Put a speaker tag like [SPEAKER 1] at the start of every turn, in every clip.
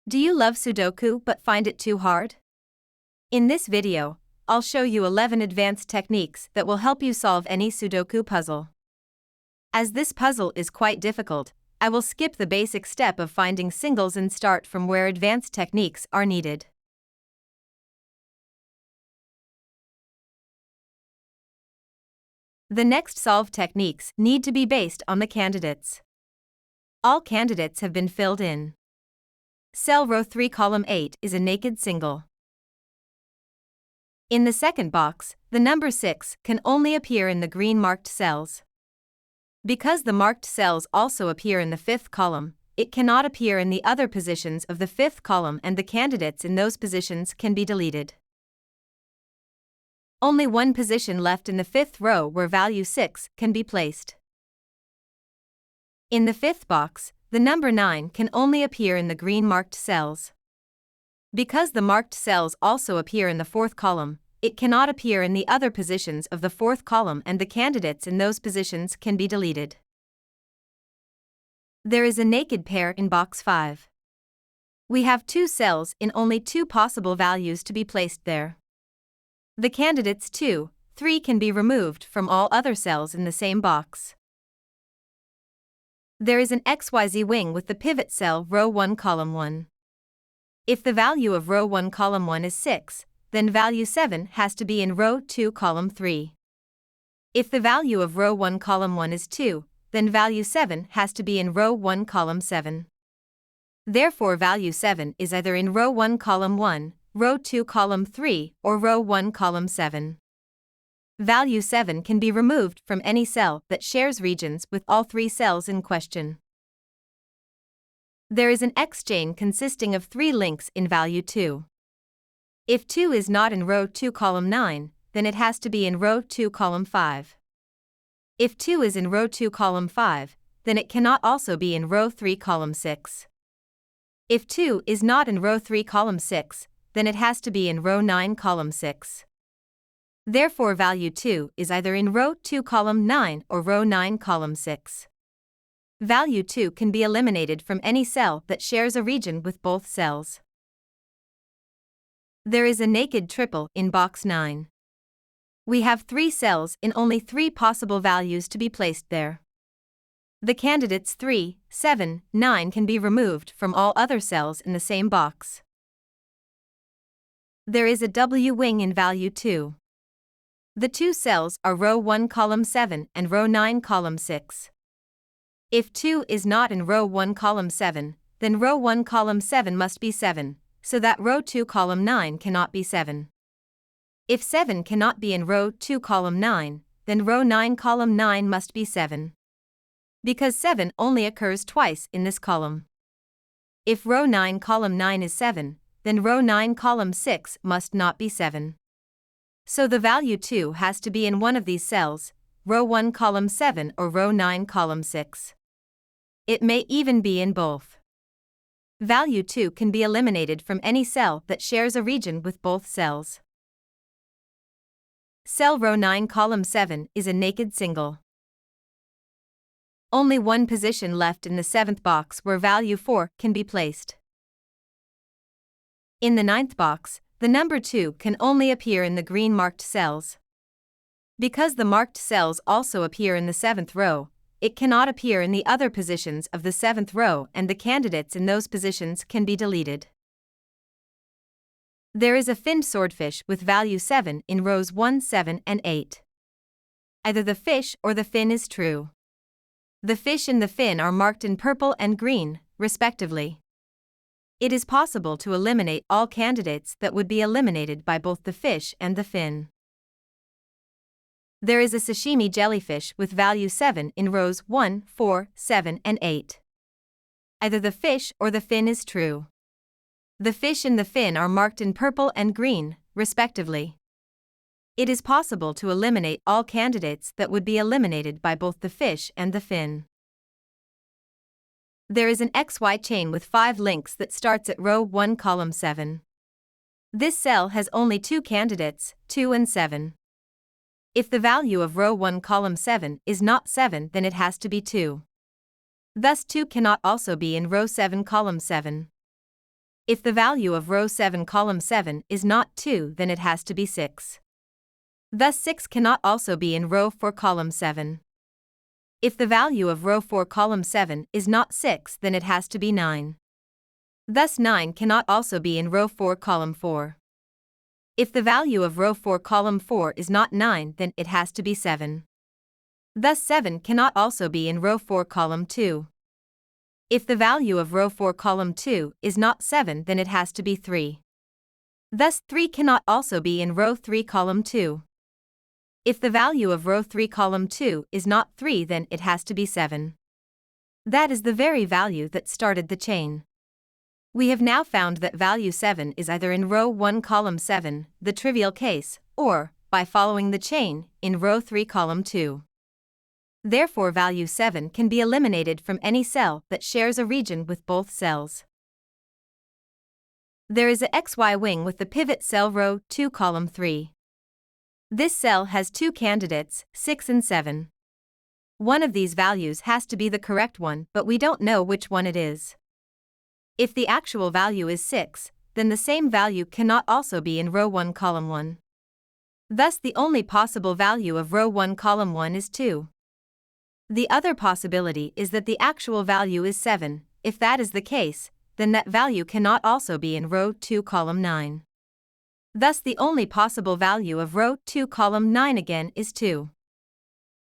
[SPEAKER 1] Do you love Sudoku but find it too hard? In this video, I'll show you 11 advanced techniques that will help you solve any Sudoku puzzle. As this puzzle is quite difficult, I will skip the basic step of finding singles and start from where advanced techniques are needed. The next solve techniques need to be based on the candidates. All candidates have been filled in. Cell row 3 column 8 is a naked single. In the second box, the number 6 can only appear in the green marked cells. Because the marked cells also appear in the fifth column, it cannot appear in the other positions of the fifth column and the candidates in those positions can be deleted. Only one position left in the fifth row where value 6 can be placed. In the fifth box, the number 9 can only appear in the green marked cells. Because the marked cells also appear in the fourth column, it cannot appear in the other positions of the fourth column and the candidates in those positions can be deleted. There is a naked pair in box 5. We have two cells in only two possible values to be placed there. The candidates 2, 3 can be removed from all other cells in the same box. There is an XYZ-Wing with the pivot cell row 1 column 1. If the value of row 1 column 1 is 6, then value 7 has to be in row 2 column 3. If the value of row 1 column 1 is 2, then value 7 has to be in row 1 column 7. Therefore value 7 is either in row 1 column 1, row 2 column 3, or row 1 column 7. Value 7 can be removed from any cell that shares regions with all three cells in question. There is an X chain consisting of 3 links in value 2. If 2 is not in row 2 column 9, then it has to be in row 2 column 5. If 2 is in row 2 column 5, then it cannot also be in row 3 column 6. If 2 is not in row 3 column 6, then it has to be in row 9 column 6. Therefore value 2 is either in row 2 column 9 or row 9 column 6. Value 2 can be eliminated from any cell that shares a region with both cells. There is a naked triple in box 9. We have 3 cells in only 3 possible values to be placed there. The candidates 3, 7, 9 can be removed from all other cells in the same box. There is a W-wing in value 2. The two cells are row 1 column 7 and row 9 column 6. If 2 is not in row 1 column 7, then row 1 column 7 must be 7, so that row 2 column 9 cannot be 7. If 7 cannot be in row 2 column 9, then row 9 column 9 must be 7. Because 7 only occurs twice in this column. If row 9 column 9 is 7, then row 9 column 6 must not be 7. So the value 2 has to be in one of these cells, row 1 column 7 or row 9 column 6. It may even be in both. Value 2 can be eliminated from any cell that shares a region with both cells. Cell row 9 column 7 is a naked single. Only one position left in the 7th box where value 4 can be placed. In the 9th box, the number 2 can only appear in the green marked cells. Because the marked cells also appear in the 7th row, it cannot appear in the other positions of the 7th row and the candidates in those positions can be deleted. There is a finned swordfish with value 7 in rows 1, 7, and 8. Either the fish or the fin is true. The fish and the fin are marked in purple and green, respectively. It is possible to eliminate all candidates that would be eliminated by both the fish and the fin. There is a sashimi jellyfish with value 7 in rows 1, 4, 7, and 8. Either the fish or the fin is true. The fish and the fin are marked in purple and green, respectively. It is possible to eliminate all candidates that would be eliminated by both the fish and the fin. There is an XY chain with 5 links that starts at row 1 column 7. This cell has only 2 candidates, 2 and 7. If the value of row 1 column 7 is not 7, then it has to be 2. Thus 2 cannot also be in row 7 column 7. If the value of row 7 column 7 is not 2, then it has to be 6. Thus 6 cannot also be in row 4 column 7. If the value of row 4 column 7 is not 6, then it has to be 9. Thus 9 cannot also be in row 4 column 4. If the value of row 4 column 4 is not 9, then it has to be 7. Thus 7 cannot also be in row 4 column 2. If the value of row 4 column 2 is not 7, then it has to be 3. Thus 3 cannot also be in row 3 column 2. If the value of row 3 column 2 is not 3, then it has to be 7. That is the very value that started the chain. We have now found that value 7 is either in row 1 column 7, the trivial case, or, by following the chain, in row 3 column 2. Therefore value 7 can be eliminated from any cell that shares a region with both cells. There is a XY-Wing with the pivot cell row 2 column 3. This cell has two candidates, 6 and 7. One of these values has to be the correct one, but we don't know which one it is. If the actual value is 6, then the same value cannot also be in row 1 column 1. Thus the only possible value of row 1 column 1 is 2. The other possibility is that the actual value is 7. If that is the case, then that value cannot also be in row 2 column 9. Thus the only possible value of row 2 column 9 again is 2.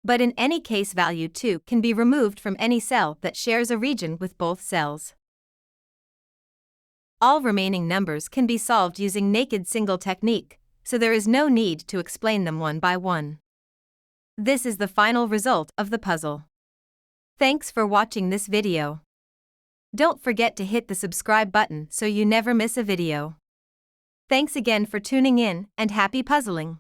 [SPEAKER 1] But in any case value 2 can be removed from any cell that shares a region with both cells. All remaining numbers can be solved using naked single technique, so there is no need to explain them one by one. This is the final result of the puzzle. Thanks for watching this video. Don't forget to hit the subscribe button so you never miss a video. Thanks again for tuning in, and happy puzzling!